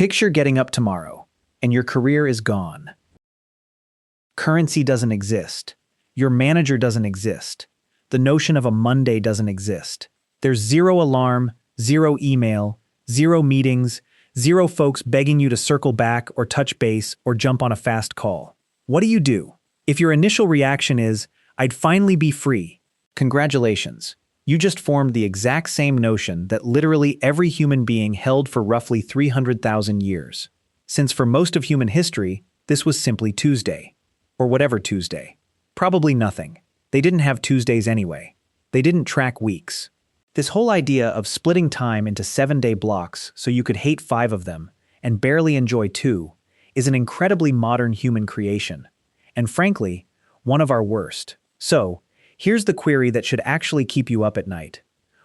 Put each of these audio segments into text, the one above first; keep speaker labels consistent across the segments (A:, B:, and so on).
A: Picture getting up tomorrow, and your career is gone. Currency doesn't exist. Your manager doesn't exist. The notion of a Monday doesn't exist. There's zero alarm, zero email, zero meetings, zero folks begging you to circle back or touch base or jump on a fast call. What do? If your initial reaction is, "I'd finally be free," congratulations. You just formed the exact same notion that literally every human being held for roughly 300,000 years. Since for most of human history, this was simply Tuesday. Or whatever Tuesday. Probably nothing. They didn't have Tuesdays anyway. They didn't track weeks. This whole idea of splitting time into 7-day blocks so you could hate 5 of them and barely enjoy 2 is an incredibly modern human creation. And frankly, one of our worst. So, here's the query that should actually keep you up at night.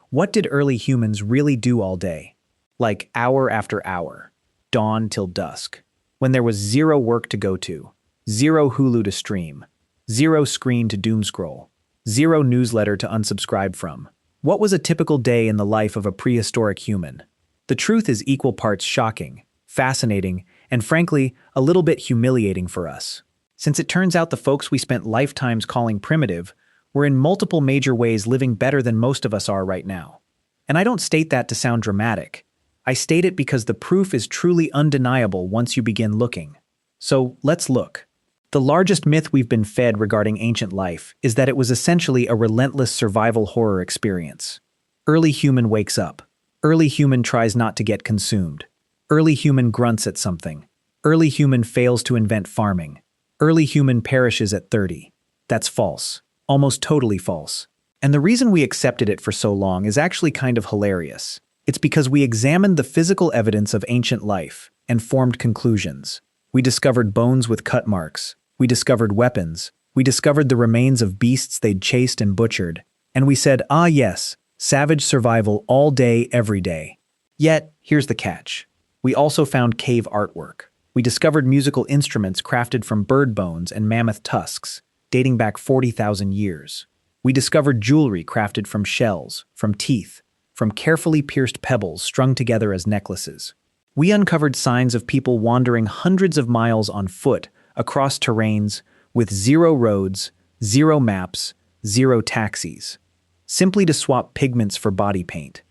A: What did early humans really do all day? Like hour after hour, dawn till dusk, when there was zero work to go to, zero Hulu to stream, zero screen to doomscroll, zero newsletter to unsubscribe from. What was a typical day in the life of a prehistoric human? The truth is equal parts shocking, fascinating, and frankly, a little bit humiliating for us. Since it turns out the folks we spent lifetimes calling primitive were in multiple major ways living better than most of us are right now. And I don't state that to sound dramatic. I state it because the proof is truly undeniable once you begin looking. So let's look. The largest myth we've been fed regarding ancient life is that it was essentially a relentless survival horror experience. Early human wakes up. Early human tries not to get consumed. Early human grunts at something. Early human fails to invent farming. Early human perishes at 30. That's false. Almost totally false. And the reason we accepted it for so long is actually kind of hilarious. It's because we examined the physical evidence of ancient life and formed conclusions. We discovered bones with cut marks. We discovered weapons. We discovered the remains of beasts they'd chased and butchered. And we said, ah yes, savage survival all day, every day. Yet, here's the catch. We also found cave artwork. We discovered musical instruments crafted from bird bones and mammoth tusks, dating back 40,000 years. We discovered jewelry crafted from shells, from teeth, from carefully pierced pebbles strung together as necklaces. We uncovered signs of people wandering hundreds of miles on foot across terrains with zero roads, zero maps, zero taxis, simply to swap pigments for body paint.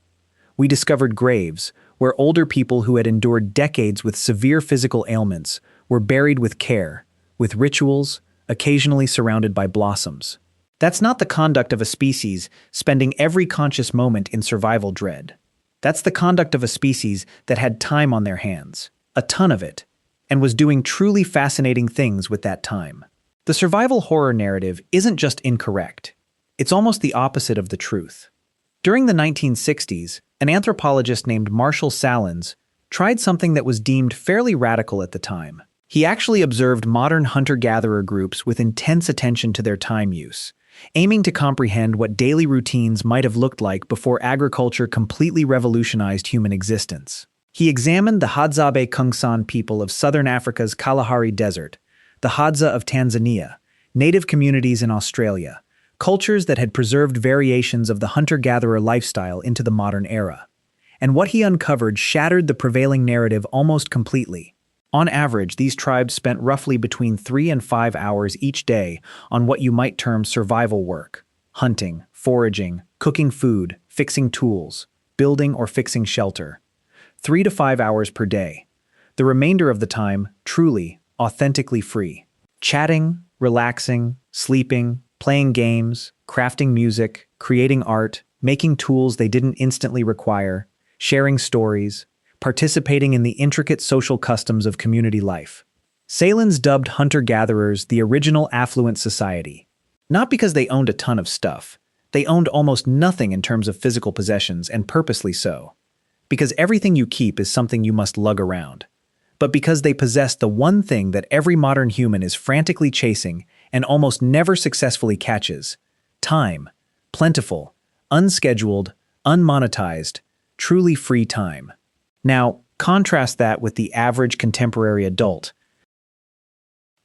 A: We discovered graves where older people who had endured decades with severe physical ailments were buried with care, with rituals, occasionally surrounded by blossoms. That's not the conduct of a species spending every conscious moment in survival dread. That's the conduct of a species that had time on their hands, a ton of it, and was doing truly fascinating things with that time. The survival horror narrative isn't just incorrect. It's almost the opposite of the truth. During the 1960s, an anthropologist named Marshall Salins tried something that was deemed fairly radical at the time. He actually observed modern hunter-gatherer groups with intense attention to their time use, aiming to comprehend what daily routines might have looked like before agriculture completely revolutionized human existence. He examined the Hadzabe Kungsan people of southern Africa's Kalahari Desert, the Hadza of Tanzania, native communities in Australia, cultures that had preserved variations of the hunter-gatherer lifestyle into the modern era. And what he uncovered shattered the prevailing narrative almost completely. On average, these tribes spent roughly between 3 and 5 hours each day on what you might term survival work: hunting, foraging, cooking food, fixing tools, building or fixing shelter. 3 to 5 hours per day. The remainder of the time, truly, authentically free. Chatting, relaxing, sleeping, playing games, crafting music, creating art, making tools they didn't instantly require, sharing stories, participating in the intricate social customs of community life. Salins dubbed hunter-gatherers the original affluent society. Not because they owned a ton of stuff. They owned almost nothing in terms of physical possessions, and purposely so. Because everything you keep is something you must lug around. But because they possessed the one thing that every modern human is frantically chasing and almost never successfully catches: time. Plentiful, unscheduled, unmonetized, truly free time. Now, contrast that with the average contemporary adult,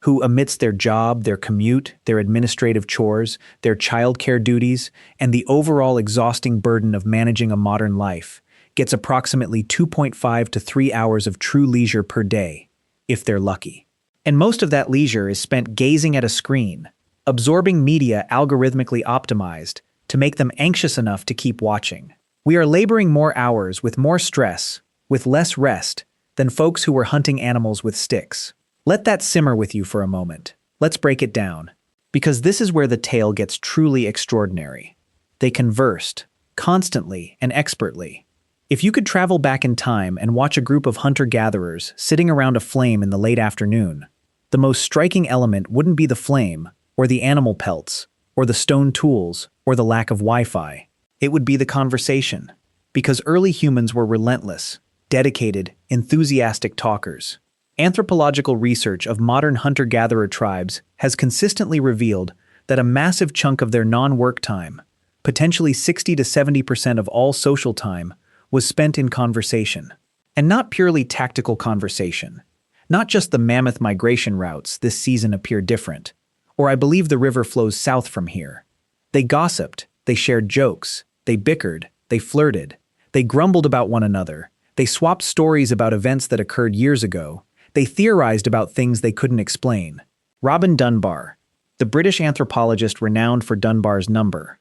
A: who amidst their job, their commute, their administrative chores, their childcare duties, and the overall exhausting burden of managing a modern life, gets approximately 2.5 to 3 hours of true leisure per day, if they're lucky. And most of that leisure is spent gazing at a screen, absorbing media algorithmically optimized to make them anxious enough to keep watching. We are laboring more hours with more stress, with less rest, than folks who were hunting animals with sticks. Let that simmer with you for a moment. Let's break it down. Because this is where the tale gets truly extraordinary. They conversed, constantly and expertly. If you could travel back in time and watch a group of hunter-gatherers sitting around a flame in the late afternoon, the most striking element wouldn't be the flame, or the animal pelts, or the stone tools, or the lack of Wi-Fi. It would be the conversation. Because early humans were relentless, dedicated, enthusiastic talkers. Anthropological research of modern hunter-gatherer tribes has consistently revealed that a massive chunk of their non-work time, potentially 60 to 70% of all social time, was spent in conversation. And not purely tactical conversation. Not just the mammoth migration routes this season appear different, or I believe the river flows south from here. They gossiped, they shared jokes, they bickered, they flirted, they grumbled about one another, they swapped stories about events that occurred years ago, they theorized about things they couldn't explain. Robin Dunbar, the British anthropologist renowned for Dunbar's number,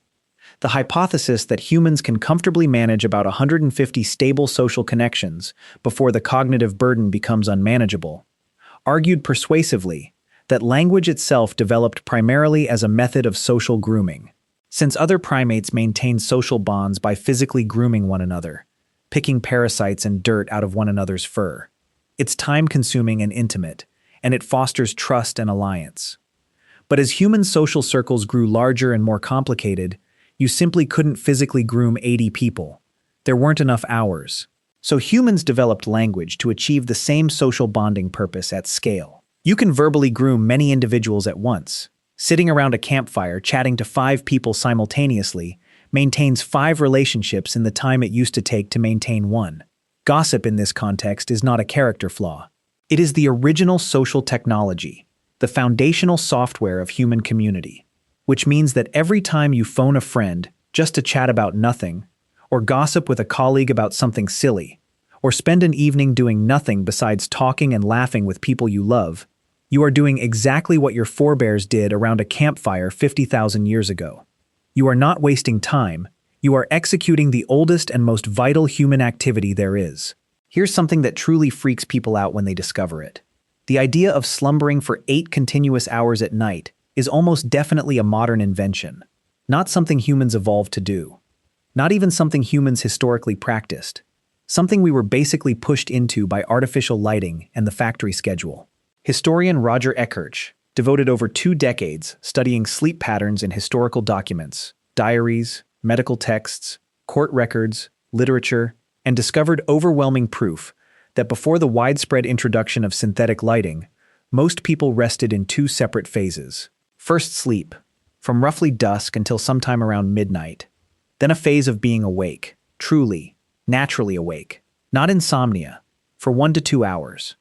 A: the hypothesis that humans can comfortably manage about 150 stable social connections before the cognitive burden becomes unmanageable, argued persuasively that language itself developed primarily as a method of social grooming. Since other primates maintain social bonds by physically grooming one another, picking parasites and dirt out of one another's fur, it's time-consuming and intimate, and it fosters trust and alliance. But as human social circles grew larger and more complicated, you simply couldn't physically groom 80 people. There weren't enough hours. So humans developed language to achieve the same social bonding purpose at scale. You can verbally groom many individuals at once. Sitting around a campfire chatting to 5 people simultaneously maintains 5 relationships in the time it used to take to maintain 1. Gossip in this context is not a character flaw. It is the original social technology, the foundational software of human community, which means that every time you phone a friend just to chat about nothing, or gossip with a colleague about something silly, or spend an evening doing nothing besides talking and laughing with people you love, you are doing exactly what your forebears did around a campfire 50,000 years ago. You are not wasting time, you are executing the oldest and most vital human activity there is. Here's something that truly freaks people out when they discover it. The idea of slumbering for 8 continuous hours at night is almost definitely a modern invention, not something humans evolved to do. Not even something humans historically practiced. Something we were basically pushed into by artificial lighting and the factory schedule. Historian Roger Eckhart devoted over 2 decades studying sleep patterns in historical documents, diaries, medical texts, court records, literature, and discovered overwhelming proof that before the widespread introduction of synthetic lighting, most people rested in 2 separate phases. First, sleep, from roughly dusk until sometime around midnight. Then a phase of being awake, truly, naturally awake, not insomnia, for 1 to 2 hours.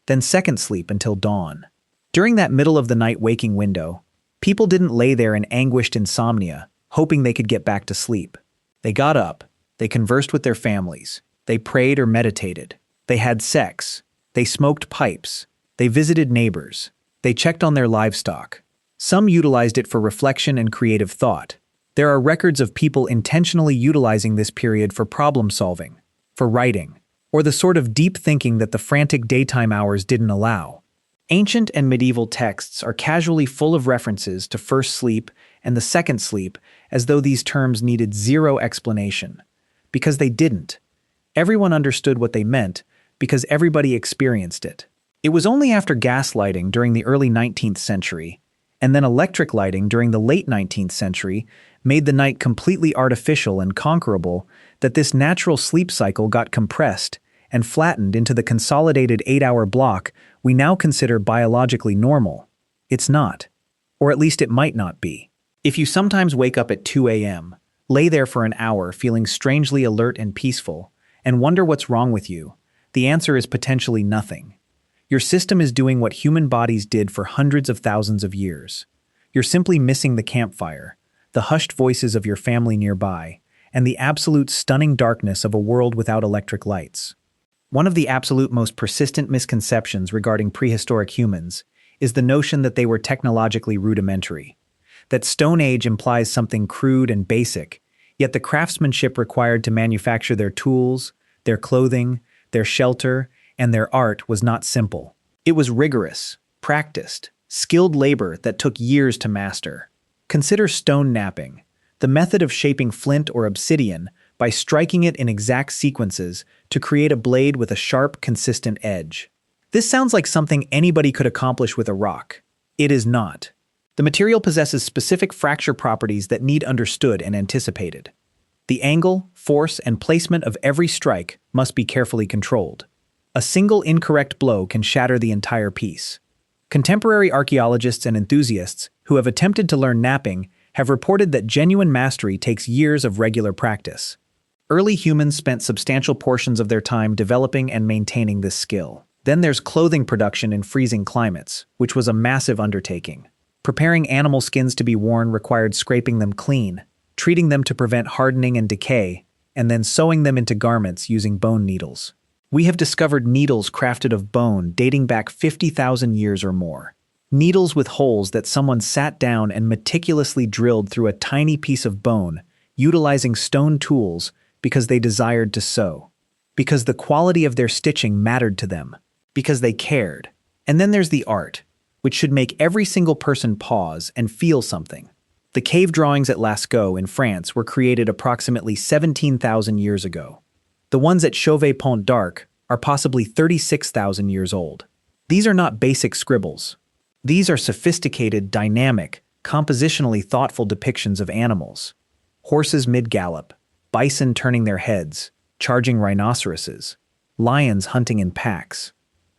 A: Then second sleep until dawn. During that middle-of-the-night waking window, people didn't lay there in anguished insomnia, hoping they could get back to sleep. They got up, they conversed with their families, they prayed or meditated, they had sex, they smoked pipes, they visited neighbors, they checked on their livestock. Some utilized it for reflection and creative thought. There are records of people intentionally utilizing this period for problem solving, for writing, or the sort of deep thinking that the frantic daytime hours didn't allow. Ancient and medieval texts are casually full of references to first sleep and the second sleep as though these terms needed zero explanation. Because they didn't. Everyone understood what they meant because everybody experienced it. It was only after gaslighting during the early 19th century, and then electric lighting during the late 19th century made the night completely artificial and conquerable that this natural sleep cycle got compressed and flattened into the consolidated 8-hour block we now consider biologically normal. It's not. Or at least it might not be. If you sometimes wake up at 2 a.m., lay there for an hour feeling strangely alert and peaceful, and wonder what's wrong with you, the answer is potentially nothing. Your system is doing what human bodies did for hundreds of thousands of years. You're simply missing the campfire, the hushed voices of your family nearby, and the absolute stunning darkness of a world without electric lights. One of the absolute most persistent misconceptions regarding prehistoric humans is the notion that they were technologically rudimentary. That Stone Age implies something crude and basic, yet the craftsmanship required to manufacture their tools, their clothing, their shelter, and their art was not simple. It was rigorous, practiced, skilled labor that took years to master. Consider stone knapping, the method of shaping flint or obsidian by striking it in exact sequences to create a blade with a sharp, consistent edge. This sounds like something anybody could accomplish with a rock. It is not. The material possesses specific fracture properties that need understood and anticipated. The angle, force, and placement of every strike must be carefully controlled. A single incorrect blow can shatter the entire piece. Contemporary archaeologists and enthusiasts who have attempted to learn knapping have reported that genuine mastery takes years of regular practice. Early humans spent substantial portions of their time developing and maintaining this skill. Then there's clothing production in freezing climates, which was a massive undertaking. Preparing animal skins to be worn required scraping them clean, treating them to prevent hardening and decay, and then sewing them into garments using bone needles. We have discovered needles crafted of bone dating back 50,000 years or more. Needles with holes that someone sat down and meticulously drilled through a tiny piece of bone, utilizing stone tools because they desired to sew. Because the quality of their stitching mattered to them. Because they cared. And then there's the art, which should make every single person pause and feel something. The cave drawings at Lascaux in France were created approximately 17,000 years ago. The ones at Chauvet-Pont d'Arc are possibly 36,000 years old. These are not basic scribbles. These are sophisticated, dynamic, compositionally thoughtful depictions of animals. Horses mid-gallop, bison turning their heads, charging rhinoceroses, lions hunting in packs.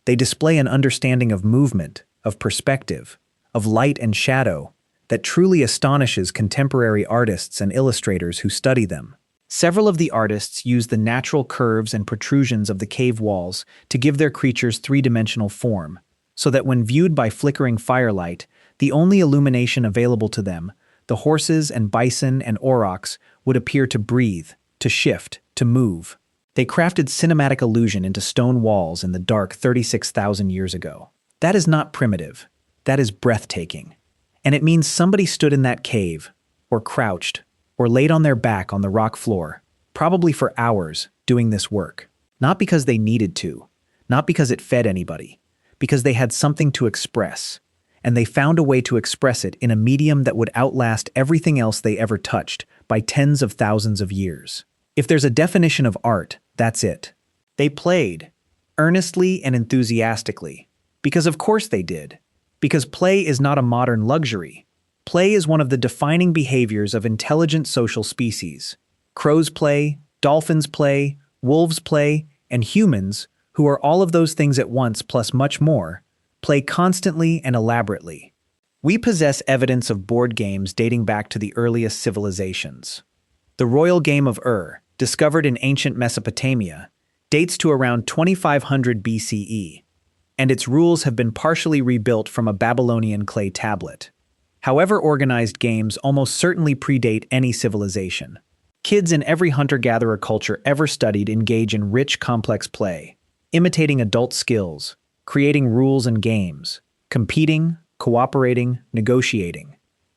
A: They display an understanding of movement, of perspective, of light and shadow that truly astonishes contemporary artists and illustrators who study them. Several of the artists use the natural curves and protrusions of the cave walls to give their creatures three-dimensional form, so that when viewed by flickering firelight, the only illumination available to them, the horses and bison and aurochs, would appear to breathe, to shift, to move. They crafted cinematic illusion into stone walls in the dark 36,000 years ago. That is not primitive. That is breathtaking. And it means somebody stood in that cave, or crouched, or laid on their back on the rock floor, probably for hours, doing this work. Not because they needed to, not because it fed anybody, because they had something to express, and they found a way to express it in a medium that would outlast everything else they ever touched by tens of thousands of years. If there's a definition of art, that's it. They played, earnestly and enthusiastically, because of course they did. Because play is not a modern luxury. Play is one of the defining behaviors of intelligent social species. Crows play, dolphins play, wolves play, and humans, who are all of those things at once plus much more, play constantly and elaborately. We possess evidence of board games dating back to the earliest civilizations. The royal game of discovered in ancient Mesopotamia, dates to around 2500 BCE, and its rules have been partially rebuilt from a Babylonian clay tablet. However, organized games almost certainly predate any civilization. Kids in every hunter-gatherer culture ever studied engage in rich, complex play, imitating adult skills, creating rules and games, competing, cooperating, negotiating.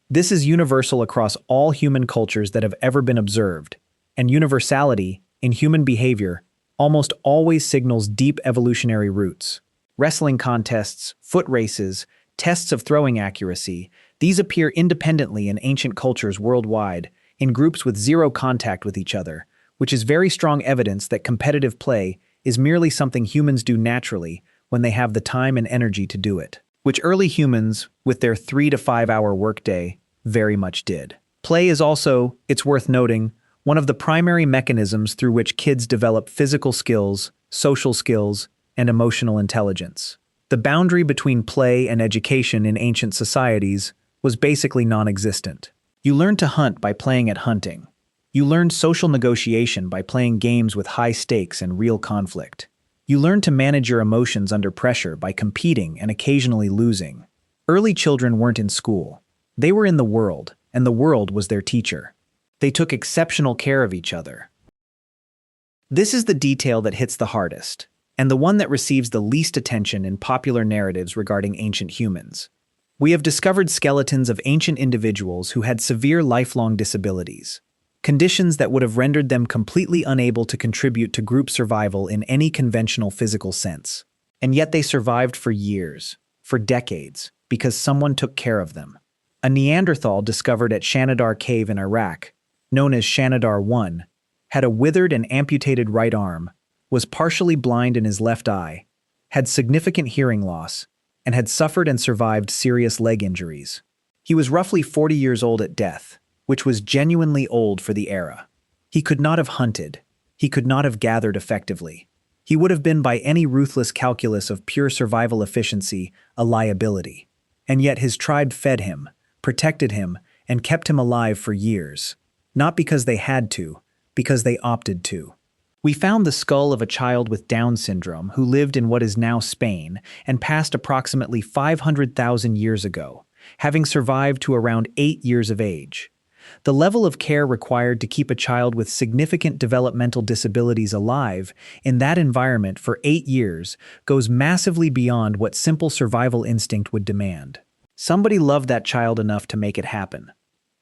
A: This is universal across all human cultures that have ever been observed, and universality, in human behavior, almost always signals deep evolutionary roots. Wrestling contests, foot races, tests of throwing accuracy, these appear independently in ancient cultures worldwide, in groups with zero contact with each other, which is very strong evidence that competitive play is merely something humans do naturally when they have the time and energy to do it, which early humans, with their 3 to 5 hour workday, very much did. Play is also, it's worth noting, one of the primary mechanisms through which kids develop physical skills, social skills, and emotional intelligence. The boundary between play and education in ancient societies was basically non-existent. You learned to hunt by playing at hunting. You learned social negotiation by playing games with high stakes and real conflict. You learned to manage your emotions under pressure by competing and occasionally losing. Early children weren't in school. They were in the world, and the world was their teacher. They took exceptional care of each other. This is the detail that hits the hardest, and the one that receives the least attention in popular narratives regarding ancient humans. We have discovered skeletons of ancient individuals who had severe lifelong disabilities, conditions that would have rendered them completely unable to contribute to group survival in any conventional physical sense. And yet they survived for years, for decades, because someone took care of them. A Neanderthal discovered at Shanidar Cave in Iraq, known as Shanidar I, had a withered and amputated right arm, was partially blind in his left eye, had significant hearing loss, and had suffered and survived serious leg injuries. He was roughly 40 years old at death, which was genuinely old for the era. He could not have hunted. He could not have gathered effectively. He would have been, by any ruthless calculus of pure survival efficiency, a liability. And yet his tribe fed him, protected him, and kept him alive for years. Not because they had to, because they opted to. We found the skull of a child with Down syndrome who lived in what is now Spain and passed approximately 500,000 years ago, having survived to around 8 years of age. The level of care required to keep a child with significant developmental disabilities alive in that environment for 8 years goes massively beyond what simple survival instinct would demand. Somebody loved that child enough to make it happen.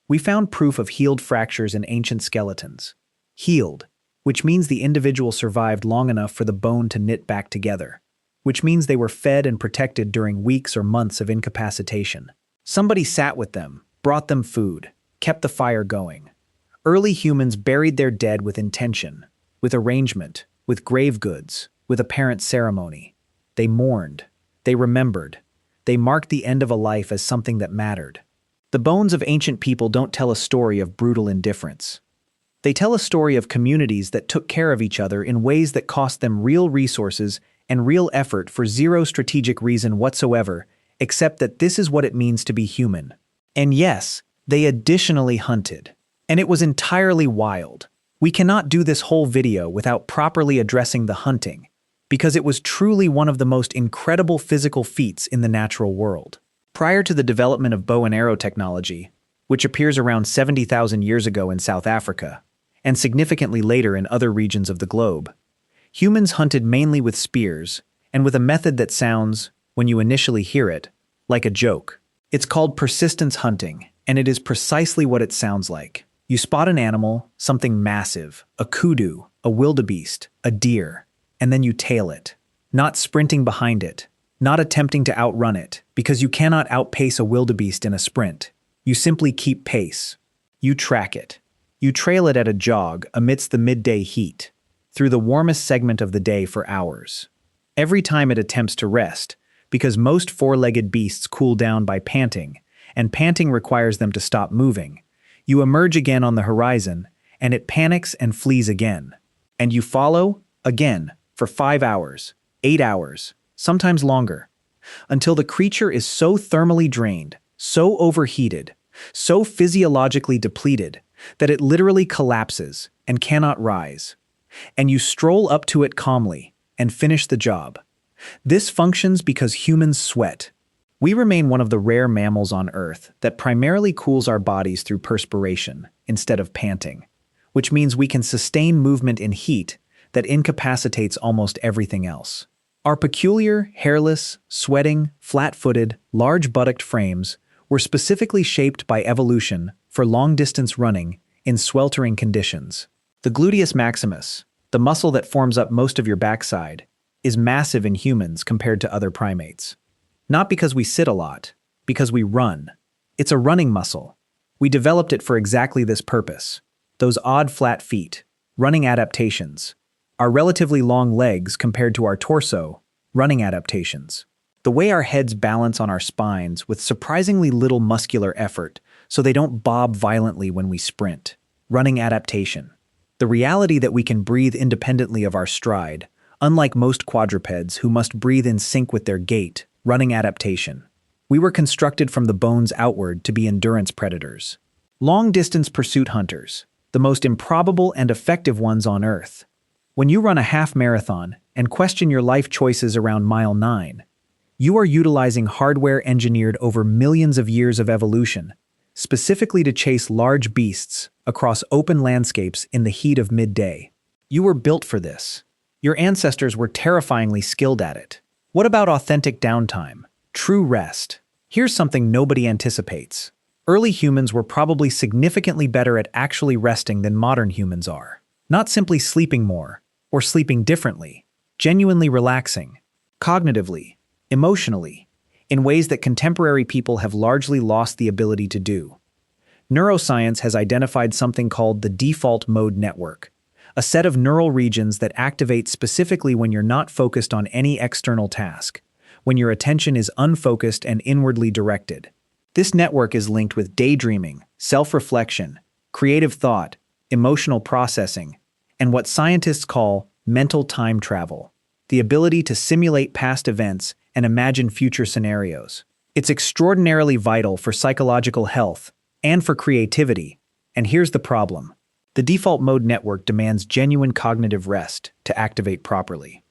A: We found proof of healed fractures in ancient skeletons. Healed, which means the individual survived long enough for the bone to knit back together, which means they were fed and protected during weeks or months of incapacitation. Somebody sat with them, brought them food, kept the fire going. Early humans buried their dead with intention, with arrangement, with grave goods, with apparent ceremony. They mourned. They remembered. They marked the end of a life as something that mattered. The bones of ancient people don't tell a story of brutal indifference. They tell a story of communities that took care of each other in ways that cost them real resources and real effort for zero strategic reason whatsoever, except that this is what it means to be human. And yes, they additionally hunted. And it was entirely wild. We cannot do this whole video without properly addressing the hunting, because it was truly one of the most incredible physical feats in the natural world. Prior to the development of bow and arrow technology, which appears around 70,000 years ago in South Africa, and significantly later in other regions of the globe, humans hunted mainly with spears, and with a method that sounds, when you initially hear it, like a joke. It's called persistence hunting, and it is precisely what it sounds like. You spot an animal, something massive, a kudu, a wildebeest, a deer, and then you tail it, not sprinting behind it, not attempting to outrun it, because you cannot outpace a wildebeest in a sprint. You simply keep pace. You track it. You trail it at a jog amidst the midday heat, through the warmest segment of the day for hours. Every time it attempts to rest, because most four-legged beasts cool down by panting, and panting requires them to stop moving, you emerge again on the horizon, and it panics and flees again. And you follow, again, for 5 hours, 8 hours, sometimes longer, until the creature is so thermally drained, so overheated, so physiologically depleted, that it literally collapses and cannot rise. And you stroll up to it calmly and finish the job. This functions because humans sweat. We remain one of the rare mammals on Earth that primarily cools our bodies through perspiration instead of panting, which means we can sustain movement in heat that incapacitates almost everything else. Our peculiar, hairless, sweating, flat-footed, large buttocked frames were specifically shaped by evolution for long-distance running in sweltering conditions. The gluteus maximus, the muscle that forms up most of your backside, is massive in humans compared to other primates. Not because we sit a lot, because we run. It's a running muscle. We developed it for exactly this purpose. Those odd flat feet, running adaptations. Our relatively long legs compared to our torso, running adaptations. The way our heads balance on our spines with surprisingly little muscular effort so they don't bob violently when we sprint, running adaptation. The reality that we can breathe independently of our stride, unlike most quadrupeds who must breathe in sync with their gait, running adaptation. We were constructed from the bones outward to be endurance predators. Long-distance pursuit hunters, the most improbable and effective ones on Earth. When you run a half marathon and question your life choices around mile 9, you are utilizing hardware engineered over millions of years of evolution, specifically to chase large beasts across open landscapes in the heat of midday. You were built for this. Your ancestors were terrifyingly skilled at it. What about authentic downtime? True rest. Here's something nobody anticipates. Early humans were probably significantly better at actually resting than modern humans are. Not simply sleeping more, or sleeping differently, genuinely relaxing, cognitively, emotionally, in ways that contemporary people have largely lost the ability to do. Neuroscience has identified something called the default mode network, a set of neural regions that activate specifically when you're not focused on any external task, when your attention is unfocused and inwardly directed. This network is linked with daydreaming, self-reflection, creative thought, emotional processing, and what scientists call mental time travel, the ability to simulate past events and imagine future scenarios. It's extraordinarily vital for psychological health and for creativity. And here's the problem. The default mode network demands genuine cognitive rest to activate properly.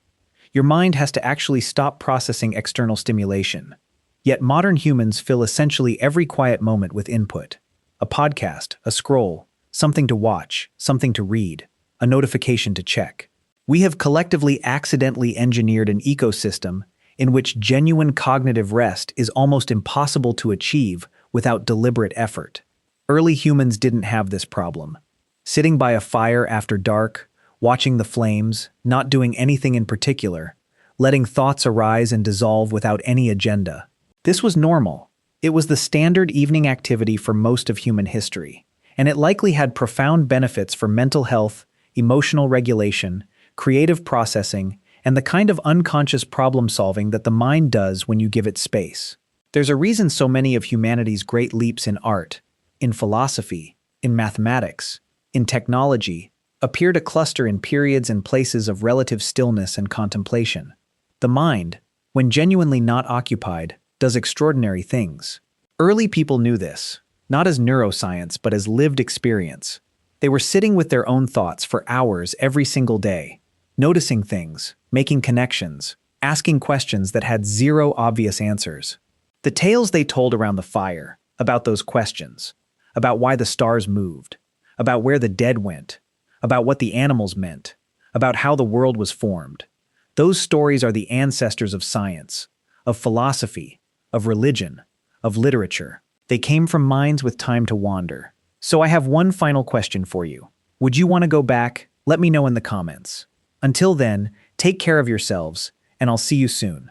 A: Your mind has to actually stop processing external stimulation. Yet modern humans fill essentially every quiet moment with input. A podcast, a scroll, something to watch, something to read, a notification to check. We have collectively accidentally engineered an ecosystem in which genuine cognitive rest is almost impossible to achieve without deliberate effort. Early humans didn't have this problem. Sitting by a fire after dark, watching the flames, not doing anything in particular, letting thoughts arise and dissolve without any agenda. This was normal. It was the standard evening activity for most of human history, and it likely had profound benefits for mental health, emotional regulation, creative processing, and the kind of unconscious problem-solving that the mind does when you give it space. There's a reason so many of humanity's great leaps in art, in philosophy, in mathematics, in technology, appear to cluster in periods and places of relative stillness and contemplation. The mind, when genuinely not occupied, does extraordinary things. Early people knew this, not as neuroscience but as lived experience. They were sitting with their own thoughts for hours every single day, noticing things, making connections, asking questions that had zero obvious answers. The tales they told around the fire, about those questions, about why the stars moved, about where the dead went, about what the animals meant, about how the world was formed. Those stories are the ancestors of science, of philosophy, of religion, of literature. They came from minds with time to wander. So I have one final question for you. Would you want to go back? Let me know in the comments. Until then, take care of yourselves, and I'll see you soon.